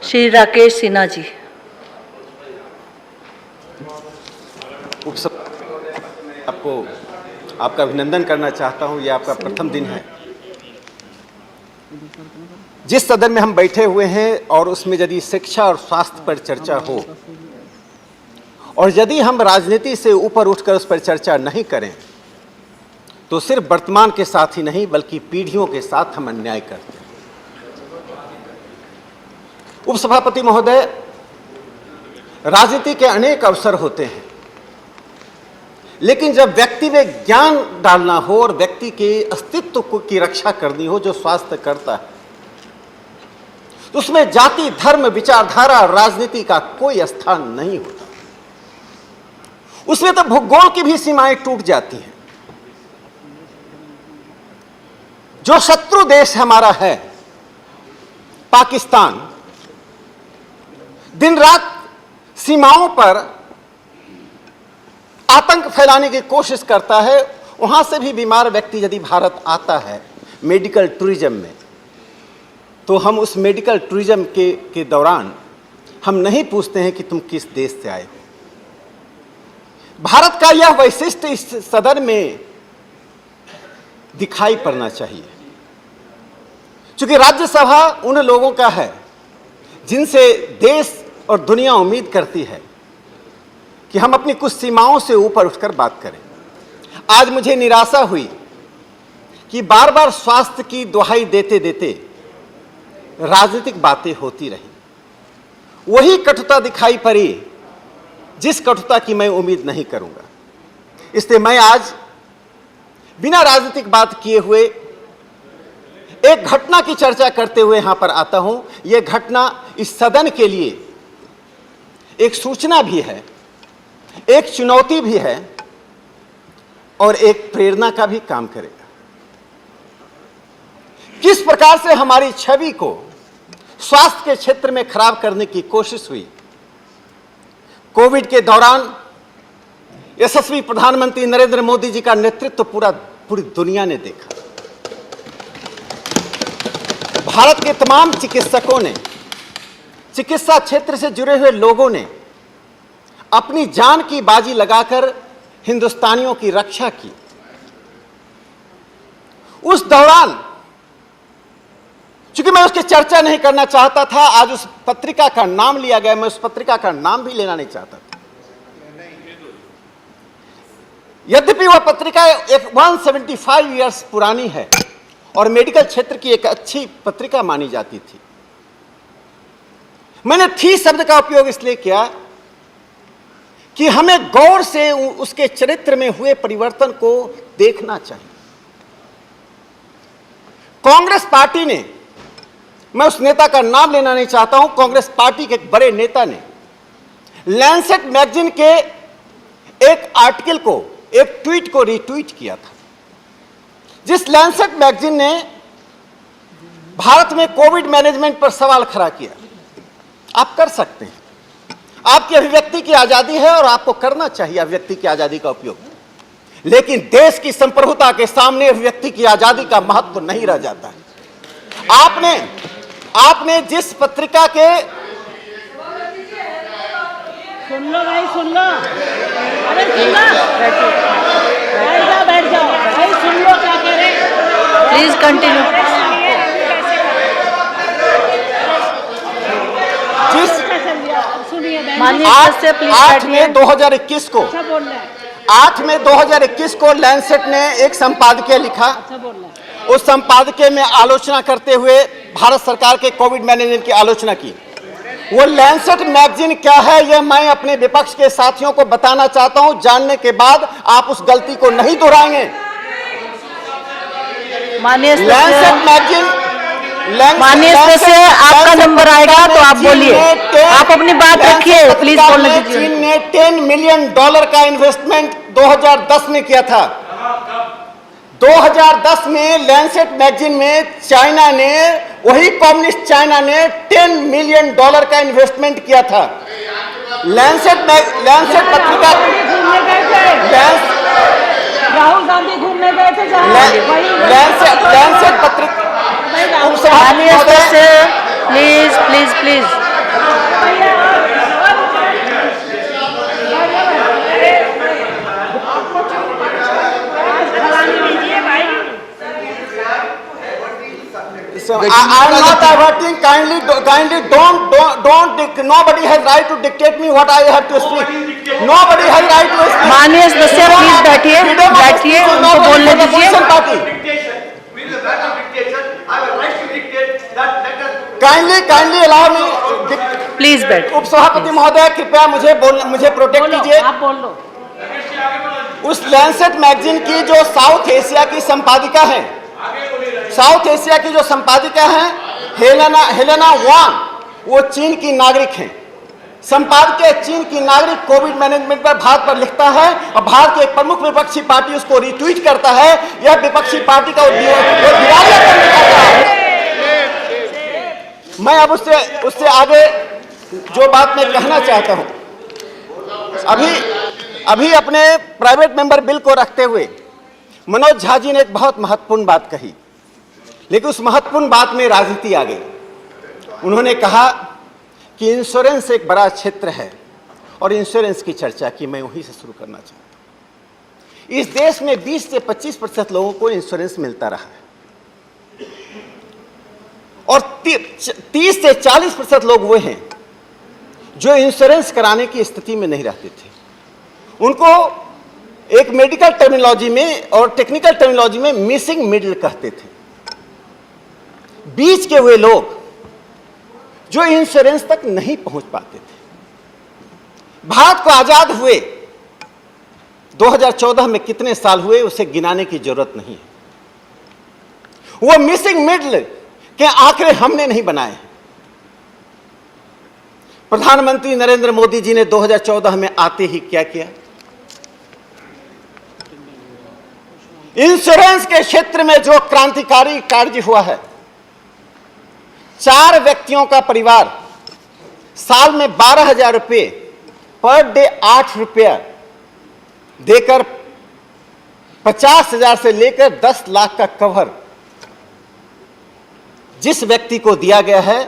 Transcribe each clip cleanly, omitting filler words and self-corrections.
श्री राकेश सिन्हा जी। आपको आपका अभिनंदन करना चाहता हूं। यह आपका प्रथम दिन है। जिस सदन में हम बैठे हुए हैं और उसमें यदि शिक्षा और स्वास्थ्य पर चर्चा हो और यदि हम राजनीति से ऊपर उठकर उस पर चर्चा नहीं करें तो सिर्फ वर्तमान के साथ ही नहीं बल्कि पीढ़ियों के साथ हम अन्याय करते हैं। उपसभापति महोदय, राजनीति के अनेक अवसर होते हैं, लेकिन जब व्यक्ति में ज्ञान डालना हो और व्यक्ति के अस्तित्व की रक्षा करनी हो जो स्वास्थ्य करता है, तो उसमें जाति, धर्म, विचारधारा, राजनीति का कोई स्थान नहीं होता। उसमें तो भूगोल की भी सीमाएं टूट जाती हैं। जो शत्रु देश हमारा है पाकिस्तान, दिन रात सीमाओं पर आतंक फैलाने की कोशिश करता है। वहां से भी बीमार व्यक्ति यदि भारत आता है मेडिकल टूरिज्म में, तो हम उस मेडिकल टूरिज्म के दौरान हम नहीं पूछते हैं कि तुम किस देश से आए हो। भारत का यह वैशिष्ट्य इस सदन में दिखाई पड़ना चाहिए, क्योंकि राज्यसभा उन लोगों का है जिनसे देश और दुनिया उम्मीद करती है कि हम अपनी कुछ सीमाओं से ऊपर उठकर बात करें। आज मुझे निराशा हुई कि बार बार स्वास्थ्य की दुहाई देते देते राजनीतिक बातें होती रही। वही कटुता दिखाई पड़ी जिस कटुता की मैं उम्मीद नहीं करूंगा। इसलिए मैं आज बिना राजनीतिक बात किए हुए एक घटना की चर्चा करते हुए यहां पर आता हूं। यह घटना इस सदन के लिए एक सूचना भी है, एक चुनौती भी है और एक प्रेरणा का भी काम करेगा। किस प्रकार से हमारी छवि को स्वास्थ्य के क्षेत्र में खराब करने की कोशिश हुई। कोविड के दौरान यशस्वी प्रधानमंत्री नरेंद्र मोदी जी का नेतृत्व पूरी दुनिया ने देखा। भारत के तमाम चिकित्सकों ने, चिकित्सा क्षेत्र से जुड़े हुए लोगों ने अपनी जान की बाजी लगाकर हिंदुस्तानियों की रक्षा की। उस दौरान, चूंकि मैं उसकी चर्चा नहीं करना चाहता था, आज उस पत्रिका का नाम लिया गया, मैं उस पत्रिका का नाम भी लेना नहीं चाहता था। यद्यपि वह पत्रिका एक 175 इयर्स पुरानी है और मेडिकल क्षेत्र की एक अच्छी पत्रिका मानी जाती थी। मैंने थी शब्द का उपयोग इसलिए किया कि हमें गौर से उसके चरित्र में हुए परिवर्तन को देखना चाहिए। कांग्रेस पार्टी ने, मैं उस नेता का नाम लेना नहीं चाहता हूं, कांग्रेस पार्टी के एक बड़े नेता ने लैंसेट मैगजीन के एक आर्टिकल को, एक ट्वीट को रीट्वीट किया था, जिस लैंसेट मैगजीन ने भारत में कोविड मैनेजमेंट पर सवाल खड़ा किया। आप कर सकते हैं, आपकी अभिव्यक्ति की आजादी है और आपको करना चाहिए अभिव्यक्ति की आजादी का उपयोग, लेकिन देश की संप्रभुता के सामने अभिव्यक्ति की आजादी का महत्व नहीं रह जाता है। आपने जिस पत्रिका के, सुन लो भाई, सुन लो, अरे सुन लो, बैठ जाओ भाई, सुन लो क्या कह रहे हैं, प्लीज कंटिन्यू। माननीय 8 में 2021 को, 8 में 2021 को लैंसेट ने एक संपादकीय लिखा। उस संपादकीय में आलोचना करते हुए भारत सरकार के कोविड मैनेजमेंट की आलोचना की। वो लैंसेट मैगजीन क्या है यह मैं अपने विपक्ष के साथियों को बताना चाहता हूं, जानने के बाद आप उस गलती को नहीं दोहराएंगे। लैंसेट मैगजीन, माननीय सदस्य, आपका नंबर आएगा तो आप बोलिए, आप अपनी बात रखिए, प्लीज बोलने दीजिए। चीन ने $10 मिलियन का इन्वेस्टमेंट 2010 में किया था। 2010 में लैंसेट मैगजीन में चाइना ने, वही कम्युनिस्ट चाइना ने $10 मिलियन का इन्वेस्टमेंट किया था। लैंसेट पत्रिका, राहुल गांधी घूमने गए थे लैंसेट पत्रिका, माननीय सदस्य, please please please am not diverting. Kindly don't. Nobody has right to dictate me what I have to speak. Nobody has right to speak. माननीय सदस्य प्लीज बैठिए, बैठिए, उनको बोलने दीजिए। Kindly allow me. प्लीज बैठ। उपसभापति महोदय कृपया मुझे प्रोटेक्ट बोलो, कीजिए। आप बोल लो। उस लैंसेट मैगजीन की जो साउथ एशिया की संपादिका है, साउथ एशिया की जो संपादिका है हेलेना वांग, वो चीन की नागरिक हैं। संपादकीय चीन की नागरिक कोविड मैनेजमेंट पर भारत पर लिखता है और भारत की एक प्रमुख विपक्षी पार्टी उसको रिट्वीट करता है। यह विपक्षी पार्टी का दिवालिया करने का है। मैं अब उससे आगे जो बात मैं कहना चाहता हूं, अभी अपने प्राइवेट मेंबर बिल को रखते हुए मनोज झा जी ने एक बहुत महत्वपूर्ण बात कही, लेकिन उस महत्वपूर्ण बात में राजनीति आ गई। उन्होंने कहा कि इंश्योरेंस एक बड़ा क्षेत्र है और इंश्योरेंस की चर्चा की। मैं वहीं से शुरू करना चाहता हूं। इस देश में 20 से 25% लोगों को इंश्योरेंस मिलता रहा है और 30 से 40% लोग वो हैं जो इंश्योरेंस कराने की स्थिति में नहीं रहते थे। उनको एक मेडिकल टर्मिनोलॉजी में और टेक्निकल टर्मिनोलॉजी में मिसिंग मिडिल कहते थे। बीच के वे लोग जो इंश्योरेंस तक नहीं पहुंच पाते थे। भारत को आजाद हुए 2014 में कितने साल हुए उसे गिनाने की जरूरत नहीं है। वो मिसिंग मिडिल के आंकड़े हमने नहीं बनाए। प्रधानमंत्री नरेंद्र मोदी जी ने 2014 में आते ही क्या किया? इंश्योरेंस के क्षेत्र में जो क्रांतिकारी कार्य हुआ है, 4 व्यक्तियों का परिवार साल में 12,000 रुपये पर डे 8 रुपया देकर 50,000 से लेकर 10 लाख का कवर जिस व्यक्ति को दिया गया है,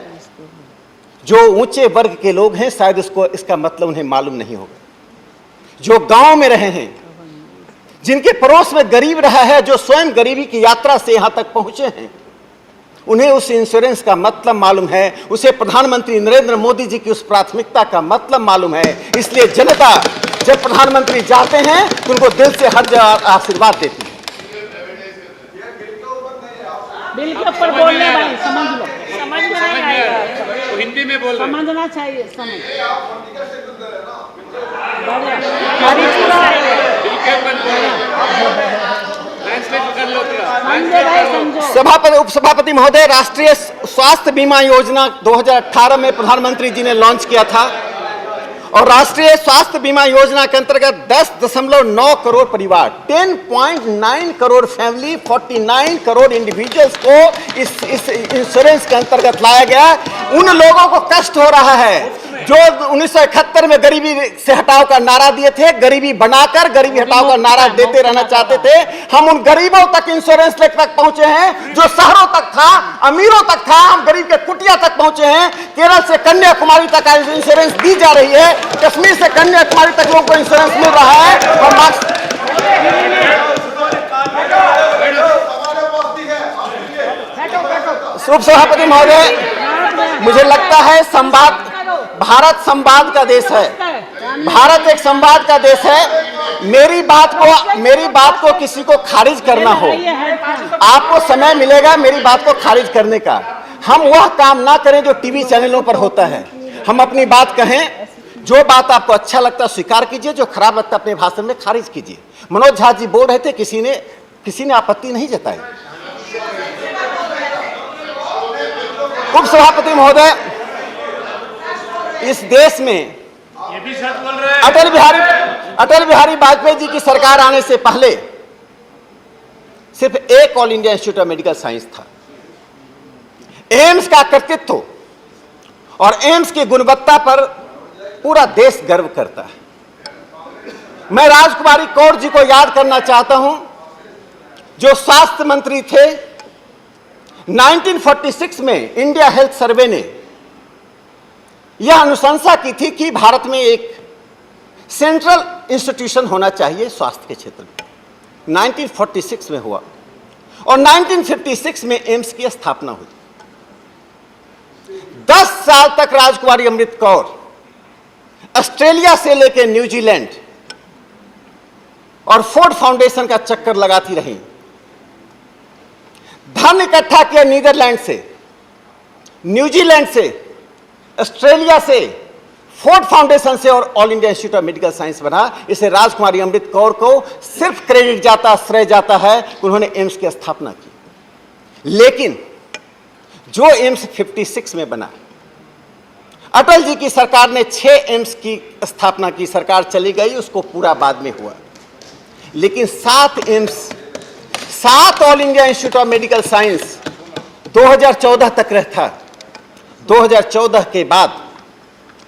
जो ऊंचे वर्ग के लोग हैं, शायद इसका मतलब उन्हें मालूम नहीं होगा। जो गांव में रहे हैं, जिनके पड़ोस में गरीब रहा है, जो स्वयं गरीबी की यात्रा से यहां तक पहुंचे हैं, उन्हें उस इंश्योरेंस का मतलब मालूम है। उसे प्रधानमंत्री नरेंद्र मोदी जी की उस प्राथमिकता का मतलब मालूम है। इसलिए जनता जब प्रधानमंत्री जाते हैं तो उनको दिल से हर जगह आशीर्वाद देती है। बिल के ऊपर बोलने भाई, समझ लो, समझ में नहीं आएगा तो हिंदी में बोल रहे हैं। समझना चाहिए, समझ ट्रांसलेट कर लो क्या? समझे भाई, समझो। सभापति उपसभापति महोदय, राष्ट्रीय स्वास्थ्य बीमा योजना 2018 में प्रधानमंत्री जी ने लॉन्च किया था और राष्ट्रीय स्वास्थ्य बीमा योजना के अंतर्गत 10.9 करोड़ परिवार, 10.9 करोड़ फैमिली, 49 करोड़ इंडिविजुअल्स को इस इंश्योरेंस के अंतर्गत लाया गया। उन लोगों को कष्ट हो रहा है जो 1971 में गरीबी से हटाओ का नारा दिए थे, गरीबी बनाकर गरीबी हटाओ का नारा देते रहना चाहते थे। हम उन गरीबों तक इंश्योरेंस लेकर तक पहुंचे हैं जो शहरों तक था, अमीरों तक था। हम गरीब के कुटिया तक पहुंचे हैं। केरल से कन्याकुमारी तक इंश्योरेंस दी जा रही है, कश्मीर से कन्याकुमारी तक लोगों को इंश्योरेंस मिल रहा है। और उपसभापति महोदय, मुझे लगता है संवाद, भारत संवाद का देश है, भारत एक संवाद का देश है। मेरी बात को किसी को खारिज करना हो, आपको समय मिलेगा मेरी बात को खारिज करने का। हम वह काम ना करें जो टीवी चैनलों पर होता है। हम अपनी बात कहें, जो बात आपको अच्छा लगता है स्वीकार कीजिए, जो खराब लगता है अपने भाषण में खारिज कीजिए। मनोज झा जी बोल रहे थे, किसी ने आपत्ति नहीं जताई। उपसभापति महोदय, इस देश में ये भी सच बोल रहे हैं। अटल बिहारी वाजपेयी जी की सरकार आने से पहले सिर्फ एक all India institute of medical science था। एम्स का कर्तृत्व और एम्स की गुणवत्ता पर पूरा देश गर्व करता है। मैं राजकुमारी कौर जी को याद करना चाहता हूं, जो स्वास्थ्य मंत्री थे। 1946 में इंडिया हेल्थ सर्वे ने यह अनुशंसा की थी कि भारत में एक सेंट्रल इंस्टीट्यूशन होना चाहिए स्वास्थ्य के क्षेत्र में। 1946 में हुआ और 1956 में एम्स की स्थापना हुई। 10 साल तक राजकुमारी अमृत कौर ऑस्ट्रेलिया से लेकर न्यूजीलैंड और फोर्ड फाउंडेशन का चक्कर लगाती रही। धन इकट्ठा किया नीदरलैंड से, न्यूजीलैंड से, ऑस्ट्रेलिया से, फोर्ड फाउंडेशन से और all India institute of medical science बना। इसे राजकुमारी अमृत कौर को सिर्फ क्रेडिट जाता, श्रेय जाता है कि उन्होंने एम्स की स्थापना की। लेकिन जो एम्स 56 में बना, अटल जी की सरकार ने 6 एम्स की स्थापना की, सरकार चली गई, उसको पूरा बाद में हुआ। लेकिन 7 AIIMS, 7 all India institute of medical science 2014 तक रहता। 2014 के बाद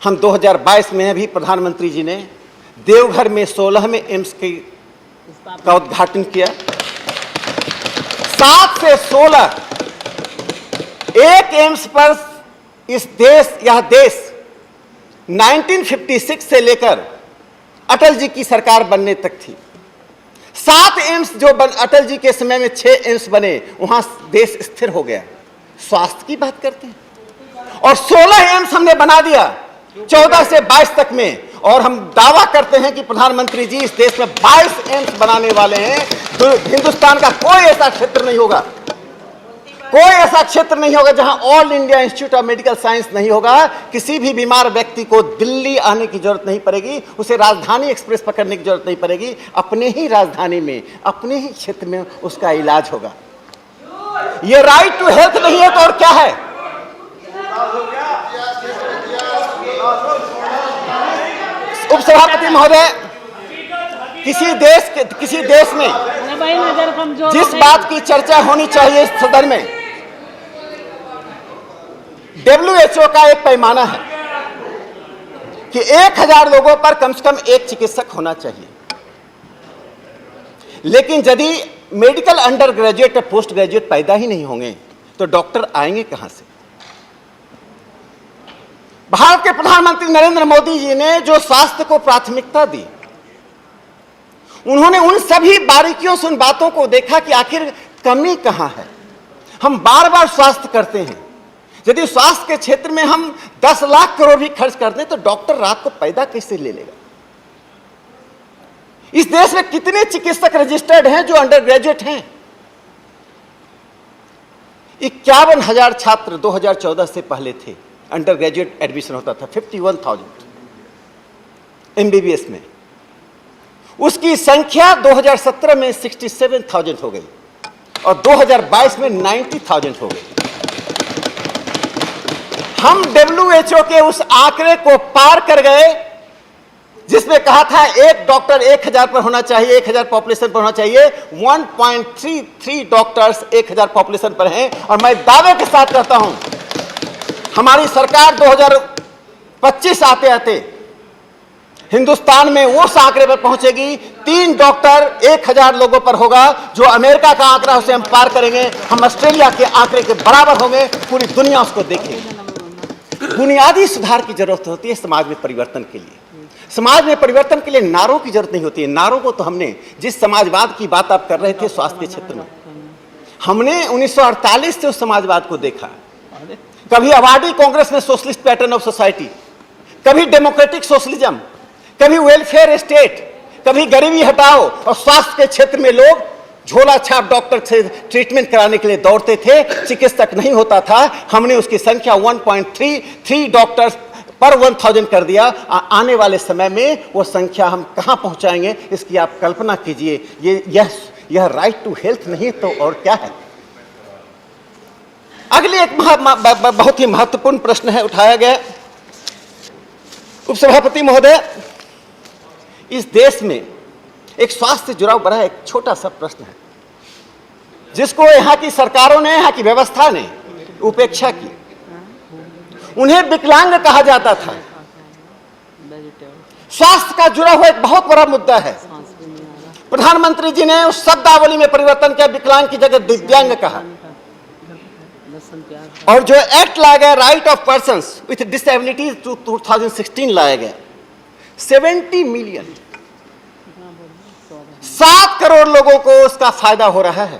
हम 2022 में भी प्रधानमंत्री जी ने देवघर में 16वें एम्स का उद्घाटन किया। 7 से 16 एक एम्स पर इस देश, यह देश 1956 से लेकर अटल जी की सरकार बनने तक थी। 7 एम्स जो अटल जी के समय में 6 एम्स बने, वहां देश स्थिर हो गया। स्वास्थ्य की बात करते हैं और 16 एम्स हमने बना दिया 14 से 22 तक में, और हम दावा करते हैं कि प्रधानमंत्री जी इस देश में 22 एम्स बनाने वाले हैं। तो हिंदुस्तान का कोई ऐसा क्षेत्र नहीं होगा, कोई ऐसा क्षेत्र नहीं होगा जहां all India institute of medical science नहीं होगा। किसी भी बीमार व्यक्ति को दिल्ली आने की जरूरत नहीं पड़ेगी, उसे राजधानी एक्सप्रेस पकड़ने की जरूरत नहीं पड़ेगी। अपने ही राजधानी में, अपने ही क्षेत्र में उसका इलाज होगा। यह राइट टू हेल्थ नहीं है तो और क्या है? उपसभापति महोदय, किसी देश में अरे भाई नजर कमजोर जिस हो गई। बात की चर्चा होनी चाहिए इस सदन में, WHO का एक पैमाना है कि 1000 लोगों पर कम से कम एक चिकित्सक होना चाहिए। लेकिन यदि मेडिकल अंडर ग्रेजुएट या पोस्ट ग्रेजुएट पैदा ही नहीं होंगे तो डॉक्टर आएंगे कहां से? भारत के प्रधानमंत्री नरेंद्र मोदी जी ने जो स्वास्थ्य को प्राथमिकता दी, उन्होंने उन सभी बारीकियों से उन बातों को देखा कि आखिर कमी कहां है। हम बार बार स्वास्थ्य करते हैं, यदि स्वास्थ्य के क्षेत्र में हम 10 लाख करोड़ भी खर्च कर दें तो डॉक्टर रात को पैदा कैसे ले लेगा? इस देश में कितने चिकित्सक रजिस्टर्ड हैं जो अंडर ग्रेजुएट हैं? 51,000 छात्र 2014 से पहले थे, अंडर ग्रेजुएट एडमिशन होता था 51,000 MBBS में। उसकी संख्या 2017 में 67,000 हो गई और 2022 में 90,000 हो गई। हम WHO के उस आंकड़े को पार कर गए जिसमें कहा था एक डॉक्टर 1000 पर होना चाहिए, 1000 पॉपुलेशन पर होना चाहिए। 1.33 डॉक्टर्स 1000 पॉपुलेशन पर हैं और मैं दावे के साथ कहता हूं हमारी सरकार 2025 आते आते हिंदुस्तान में उस आंकड़े पर पहुंचेगी 3 डॉक्टर 1000 लोगों पर होगा। जो अमेरिका का आंकड़ा उसे हम पार करेंगे, हम ऑस्ट्रेलिया के आंकड़े के बराबर होंगे, पूरी दुनिया उसको देखेगी। बुनियादी सुधार की जरूरत होती है समाज में परिवर्तन के लिए। समाज में परिवर्तन के लिए नारों की जरूरत नहीं होती है। नारों को तो हमने, जिस समाजवाद की बात आप कर रहे थे स्वास्थ्य के क्षेत्र में, हमने 1948 से उस समाजवाद को देखा। कभी आबादी कांग्रेस में सोशलिस्ट पैटर्न ऑफ सोसाइटी, कभी डेमोक्रेटिक सोशलिज्म, कभी वेलफेयर स्टेट, कभी गरीबी हटाओ, और स्वास्थ्य के क्षेत्र में लोग झोला छाप डॉक्टर से ट्रीटमेंट कराने के लिए दौड़ते थे, चिकित्सक नहीं होता था। हमने उसकी संख्या 1.33 डॉक्टर्स पर 1000 कर दिया। आने वाले समय में वो संख्या हम कहां पहुंचाएंगे इसकी आप कल्पना कीजिए। यह राइट टू हेल्थ नहीं तो और क्या है? अगले एक बहुत ही महत्वपूर्ण प्रश्न है उठाया गया। उपसभापति महोदय, इस देश में एक स्वास्थ्य से जुड़ा बड़ा एक छोटा सा प्रश्न है जिसको यहाँ की सरकारों ने, यहाँ की व्यवस्था ने उपेक्षा की। उन्हें विकलांग कहा जाता था। स्वास्थ्य का जुड़ा हुआ एक बहुत बड़ा मुद्दा है। प्रधानमंत्री जी ने उस शब्दावली में परिवर्तन किया, विकलांग की जगह दिव्यांग कहा। और जो एक्ट लाया गया right of persons with disabilities 2016 लाया गया, 70 मिलियन 7 करोड़ लोगों को उसका फायदा हो रहा है।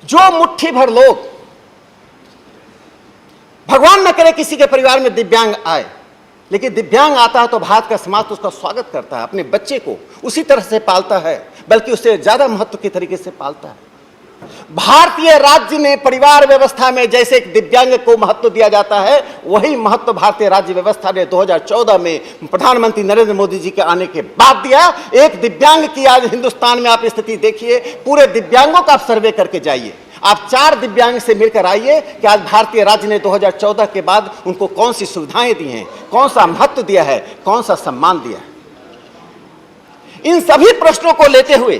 जो मुट्ठी भर लोग भगवान न करे किसी के परिवार में दिव्यांग आए, लेकिन दिव्यांग आता है तो भारत का समाज तो उसका स्वागत करता है, अपने बच्चे को उसी तरह से पालता है, बल्कि उससे ज्यादा महत्व के तरीके से पालता है। भारतीय राज्य में परिवार व्यवस्था में जैसे एक दिव्यांग को महत्व दिया जाता है, वही महत्व भारतीय राज्य व्यवस्था ने 2014 में प्रधानमंत्री नरेंद्र मोदी जी के आने के बाद दिया। एक दिव्यांग की आज हिंदुस्तान में आप स्थिति देखिए, पूरे दिव्यांगों का आप सर्वे करके जाइए, आप 4 दिव्यांग से मिलकर आइए कि आज भारतीय राज्य ने 2014 के बाद उनको कौन सी सुविधाएं दी हैं, कौन सा महत्व दिया है, कौन सा सम्मान दिया है। इन सभी प्रश्नों को लेते हुए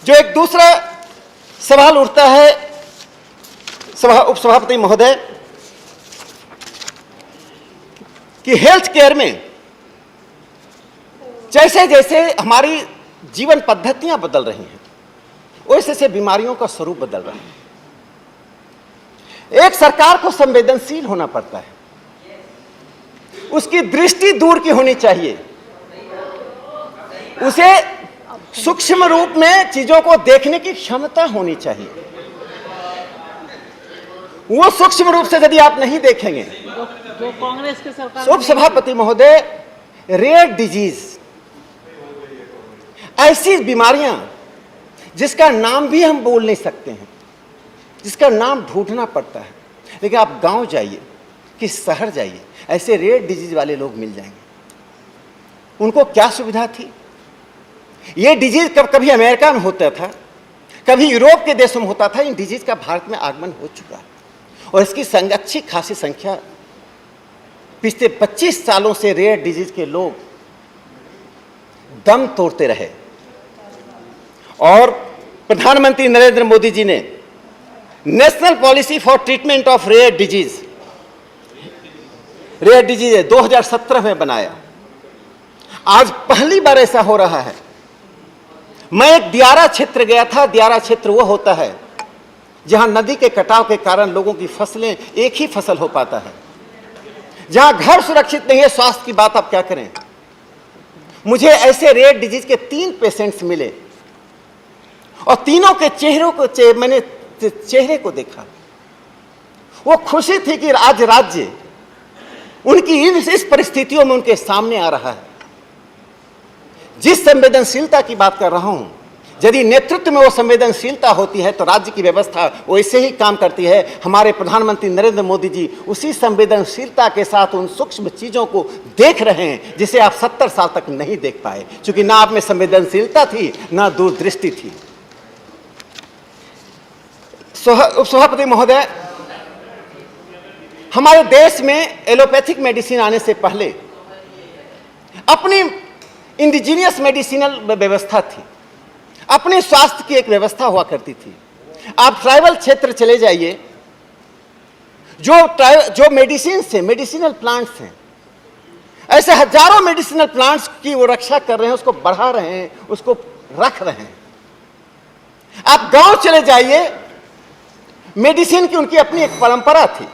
जो एक दूसरा सवाल उठता है उपसभापति महोदय कि हेल्थ केयर में जैसे जैसे हमारी जीवन पद्धतियां बदल रही हैं, वैसे से बीमारियों का स्वरूप बदल रहा है। एक सरकार को संवेदनशील होना पड़ता है, उसकी दृष्टि दूर की होनी चाहिए, उसे सूक्ष्म रूप में चीजों को देखने की क्षमता होनी चाहिए। वो सूक्ष्म रूप से यदि आप नहीं देखेंगे, जो कांग्रेस के सरकार उपसभापति महोदय, रेयर डिजीज, ऐसी बीमारियां जिसका नाम भी हम बोल नहीं सकते हैं, जिसका नाम ढूंढना पड़ता है, लेकिन आप गांव जाइए कि शहर जाइए, ऐसे रेयर डिजीज वाले लोग मिल जाएंगे। उनको क्या सुविधा थी? ये डिजीज कभी अमेरिका में होता था, कभी यूरोप के देशों में होता था। इन डिजीज का भारत में आगमन हो चुका है और इसकी अच्छी खासी संख्या पिछले 25 सालों से रेयर डिजीज के लोग दम तोड़ते रहे। और प्रधानमंत्री नरेंद्र मोदी जी ने national policy for treatment of rare disease 2017 में बनाया। आज पहली बार ऐसा हो रहा है। मैं एक दियारा क्षेत्र गया था। दियारा क्षेत्र वो होता है जहां नदी के कटाव के कारण लोगों की फसलें, एक ही फसल हो पाता है, जहां घर सुरक्षित नहीं है, स्वास्थ्य की बात आप क्या करें। मुझे ऐसे रेयर डिजीज के 3 पेशेंट्स मिले और तीनों के मैंने चेहरे को देखा। वो खुशी थी कि आज राज्य उनकी इस परिस्थितियों में उनके सामने आ रहा है। जिस संवेदनशीलता की बात कर रहा हूं, यदि नेतृत्व में वो संवेदनशीलता होती है तो राज्य की व्यवस्था वैसे ही काम करती है। हमारे प्रधानमंत्री नरेंद्र मोदी जी उसी संवेदनशीलता के साथ उन सूक्ष्म चीजों को देख रहे हैं जिसे आप 70 साल तक नहीं देख पाए, क्योंकि ना आप में संवेदनशीलता थी, ना दूरदृष्टि थी। उपसभापति महोदय, हमारे देश में एलोपैथिक मेडिसिन आने से पहले अपनी इंडिजीनियस मेडिसिनल व्यवस्था थी, अपने स्वास्थ्य की एक व्यवस्था हुआ करती थी। आप ट्राइबल क्षेत्र चले जाइए, जो मेडिसिन से मेडिसिनल प्लांट्स हैं, ऐसे हजारों मेडिसिनल प्लांट्स की वो रक्षा कर रहे हैं, उसको बढ़ा रहे हैं, उसको रख रहे हैं। आप गांव चले जाइए, मेडिसिन की उनकी अपनी एक परंपरा थी।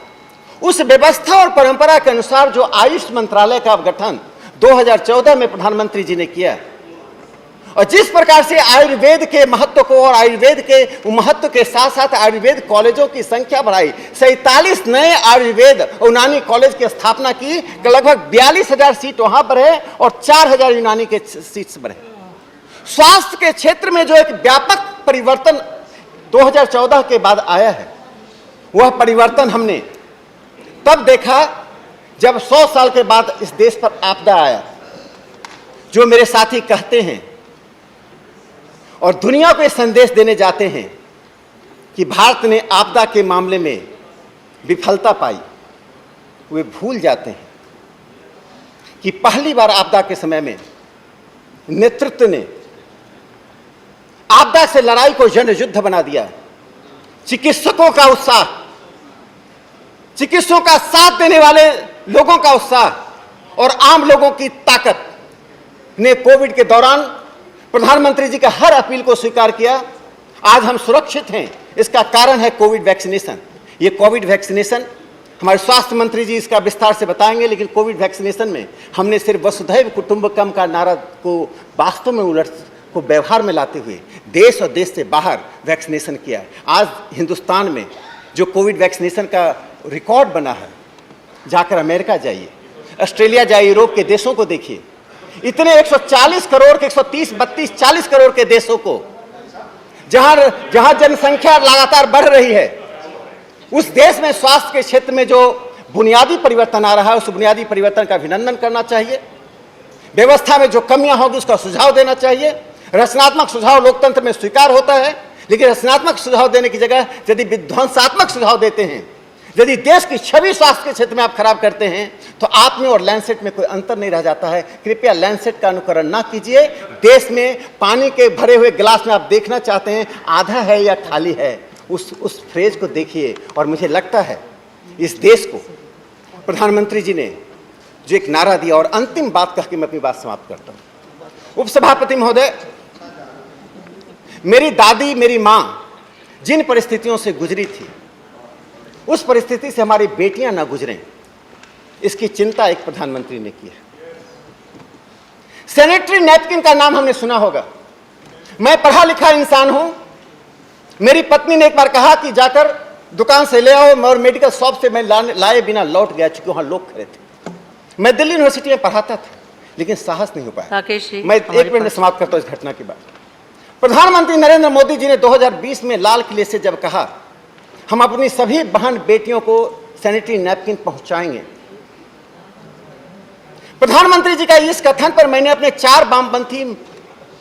उस व्यवस्था और परंपरा के अनुसार जो आयुष मंत्रालय का गठन 2014 में प्रधानमंत्री जी ने किया, और जिस प्रकार से आयुर्वेद के महत्व को और आयुर्वेद के महत्व के साथ साथ आयुर्वेद कॉलेजों की संख्या बढ़ाई, 47 नए आयुर्वेद और यूनानी कॉलेज की स्थापना की, लगभग 42,000 सीट वहां बढ़े और 4,000 यूनानी के सीट्स बढ़े। स्वास्थ्य के क्षेत्र में जो एक व्यापक परिवर्तन 2014 के बाद आया है, वह परिवर्तन हमने तब देखा जब 100 साल के बाद इस देश पर आपदा आया। जो मेरे साथी कहते हैं और दुनिया को संदेश देने जाते हैं कि भारत ने आपदा के मामले में विफलता पाई, वे भूल जाते हैं कि पहली बार आपदा के समय में नेतृत्व ने आपदा से लड़ाई को जन युद्ध बना दिया। चिकित्सकों का उत्साह, चिकित्सकों का साथ देने वाले लोगों का उत्साह और आम लोगों की ताकत ने कोविड के दौरान प्रधानमंत्री जी का हर अपील को स्वीकार किया। आज हम सुरक्षित हैं, इसका कारण है कोविड वैक्सीनेशन। ये कोविड वैक्सीनेशन हमारे स्वास्थ्य मंत्री जी इसका विस्तार से बताएंगे, लेकिन कोविड वैक्सीनेशन में हमने सिर्फ वसुधैव कुटुंबकम का नारा को वास्तव में को व्यवहार में लाते हुए देश और देश से बाहर वैक्सीनेशन किया। आज हिंदुस्तान में जो कोविड वैक्सीनेशन का रिकॉर्ड बना है। जाकर अमेरिका जाइए, ऑस्ट्रेलिया जाइए, यूरोप के देशों को देखिए, इतने 140 करोड़ के 130, 32, 40 करोड़ के देशों को, जहां जनसंख्या लगातार बढ़ रही है, उस देश में स्वास्थ्य के क्षेत्र में जो बुनियादी परिवर्तन आ रहा है, उस बुनियादी परिवर्तन का अभिनंदन करना चाहिए। व्यवस्था में जो कमियां होगी उसका सुझाव देना चाहिए। रचनात्मक सुझाव लोकतंत्र में स्वीकार होता है, लेकिन रचनात्मक सुझाव देने की जगह यदि विध्वंसात्मक सुझाव देते हैं, यदि देश की छवि स्वास्थ्य के क्षेत्र में आप खराब करते हैं, तो आप में और लैंडसेट में कोई अंतर नहीं रह जाता है। कृपया लैंडसेट का अनुकरण ना कीजिए। देश में पानी के भरे हुए गिलास में आप देखना चाहते हैं आधा है या खाली है, उस फ्रेज को देखिए। और मुझे लगता है इस देश को प्रधानमंत्री जी ने जो एक नारा दिया, और अंतिम बात कह के मैं अपनी बात समाप्त करता हूं। उपसभापति महोदय, मेरी दादी, मेरी मां जिन परिस्थितियों से गुजरी थी, उस परिस्थिति से हमारी बेटियां ना गुजरें, इसकी चिंता एक प्रधानमंत्री ने की है। सैनिटरी नैपकिन का नाम हमने सुना होगा। मैं पढ़ा लिखा इंसान हूं। मेरी पत्नी ने एक बार कहा कि जाकर दुकान से ले आओ, और मेडिकल शॉप से मैं लाए बिना लौट गया, चूंकि वहां लोग खड़े थे। मैं दिल्ली यूनिवर्सिटी में पढ़ाता था, लेकिन साहस नहीं हो पाया। मैं 1 मिनट में समाप्त करता हूं इस घटना के बाद। प्रधानमंत्री नरेंद्र मोदी जी ने 2020 में लाल किले से जब कहा हम अपनी सभी बहन बेटियों को सैनिटरी नैपकिन पहुंचाएंगे, प्रधानमंत्री जी का इस कथन पर मैंने अपने 4 वामपंथी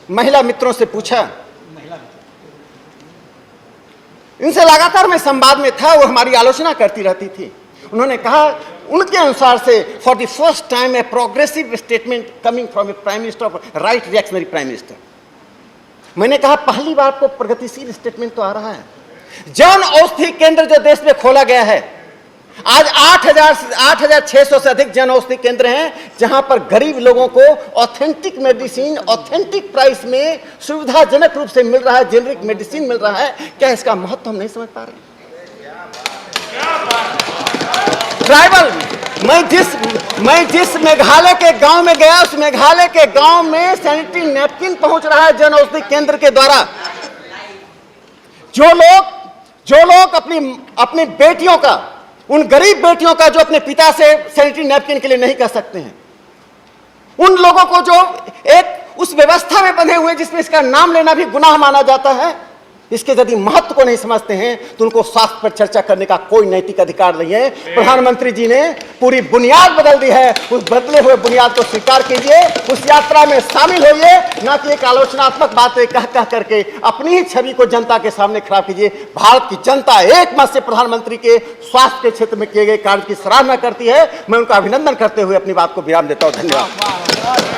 महिला मित्रों से पूछा। इनसे लगातार मैं संवाद में था, वो हमारी आलोचना करती रहती थी। उन्होंने कहा, उनके अनुसार से for the first time a progressive statement coming from A prime minister of right reactionary prime minister. मैंने कहा, पहली बार को प्रगतिशील स्टेटमेंट तो आ रहा है। जन औषधि केंद्र जो देश में खोला गया है, आज 8,600 से अधिक जन औषधि केंद्र हैं, जहां पर गरीब लोगों को ऑथेंटिक मेडिसिन ऑथेंटिक प्राइस में सुविधाजनक रूप से मिल रहा है, जेनरिक मेडिसिन मिल रहा है। क्या इसका महत्व हम नहीं समझ पा रहे? ट्राइबल, मैं जिस मेघालय के गांव में गया, उस मेघालय के गांव में सैनिटरी नैपकिन पहुंच रहा है जन औषधि केंद्र के द्वारा। जो लोग अपनी बेटियों का, उन गरीब बेटियों का जो अपने पिता से सैनिटरी नैपकिन के लिए नहीं कर सकते हैं, उन लोगों को जो एक उस व्यवस्था में बंधे हुए जिसमें इसका नाम लेना भी गुनाह माना जाता है, इसके यदि महत्व को नहीं समझते हैं तो उनको स्वास्थ्य पर चर्चा करने का कोई नैतिक अधिकार नहीं है। प्रधानमंत्री जी ने पूरी बुनियाद बदल दी है। उस बदले हुए बुनियाद को स्वीकार कीजिए, उस यात्रा में शामिल होइए, ना कि एक आलोचनात्मक बातें कह करके अपनी ही छवि को जनता के सामने खराब कीजिए। भारत की जनता एक मत से प्रधानमंत्री के स्वास्थ्य के क्षेत्र में किए गए कार्य की सराहना करती है। मैं उनका अभिनंदन करते हुए अपनी बात को विराम देता हूं। धन्यवाद।